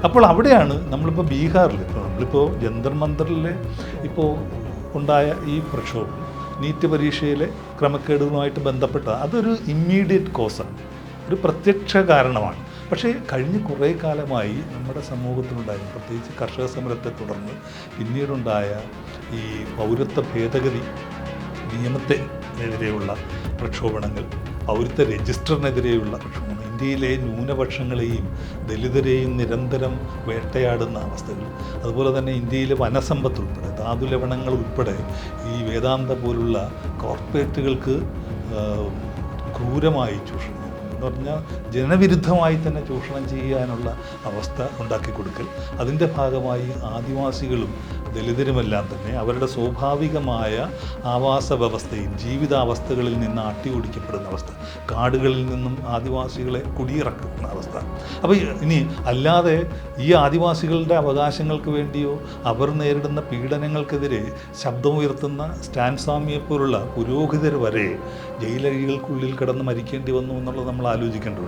അപ്പോൾ അവിടെയാണ് നമ്മളിപ്പോൾ ബീഹാറിൽ, നമ്മളിപ്പോൾ ജന്തർ മന്ദറിൽ ഇപ്പോൾ ഉണ്ടായ ഈ പ്രക്ഷോഭം നീറ്റ് പരീക്ഷയിലെ ക്രമക്കേടുകളുമായിട്ട് ബന്ധപ്പെട്ട അതൊരു ഇമ്മീഡിയറ്റ് കോസാണ്, ഒരു പ്രത്യക്ഷ കാരണമാണ്. പക്ഷേ കഴിഞ്ഞ കുറേ കാലമായി നമ്മുടെ സമൂഹത്തിലുണ്ടായിരുന്നു, പ്രത്യേകിച്ച് കർഷക സമരത്തെ തുടർന്ന് പിന്നീടുണ്ടായ ഈ പൗരത്വ ഭേദഗതി നിയമത്തിനെതിരെയുള്ള പ്രക്ഷോഭങ്ങൾ, പൗരത്വ രജിസ്റ്ററിനെതിരെയുള്ള പ്രക്ഷോഭങ്ങൾ, ഇന്ത്യയിലെ ന്യൂനപക്ഷങ്ങളെയും ദലിതരെയും നിരന്തരം വേട്ടയാടുന്ന അവസ്ഥകൾ, അതുപോലെ തന്നെ ഇന്ത്യയിലെ വനസമ്പത്ത് ഉൾപ്പെടെ ധാതുലവണങ്ങൾ ഉൾപ്പെടെ ഈ വേദാന്ത പോലുള്ള കോർപ്പറേറ്റുകൾക്ക് ക്രൂരമായി ചൂഷണം എന്ന് പറഞ്ഞാൽ ജനവിരുദ്ധമായി തന്നെ ചൂഷണം ചെയ്യാനുള്ള അവസ്ഥ ഉണ്ടാക്കി കൊടുക്കൽ, അതിൻ്റെ ഭാഗമായി ആദിവാസികളും ദലിതരുമെല്ലാം തന്നെ അവരുടെ സ്വാഭാവികമായ ആവാസ വ്യവസ്ഥയും ജീവിതാവസ്ഥകളിൽ നിന്ന് അട്ടിയോടിക്കപ്പെടുന്ന അവസ്ഥ, കാടുകളിൽ നിന്നും ആദിവാസികളെ കുടിയിറക്കുന്ന അവസ്ഥ. അപ്പോൾ ഇനി അല്ലാതെ ഈ ആദിവാസികളുടെ അവകാശങ്ങൾക്ക് വേണ്ടിയോ അവർ നേരിടുന്ന പീഡനങ്ങൾക്കെതിരെ ശബ്ദമുയർത്തുന്ന സ്റ്റാൻ സ്വാമിയെപ്പോലുള്ള പുരോഹിതർ വരെ ജയിലഴികൾക്കുള്ളിൽ കിടന്ന് മരിക്കേണ്ടി വന്നു എന്നുള്ളത് നമ്മൾ ആലോചിക്കേണ്ടതുണ്ട്.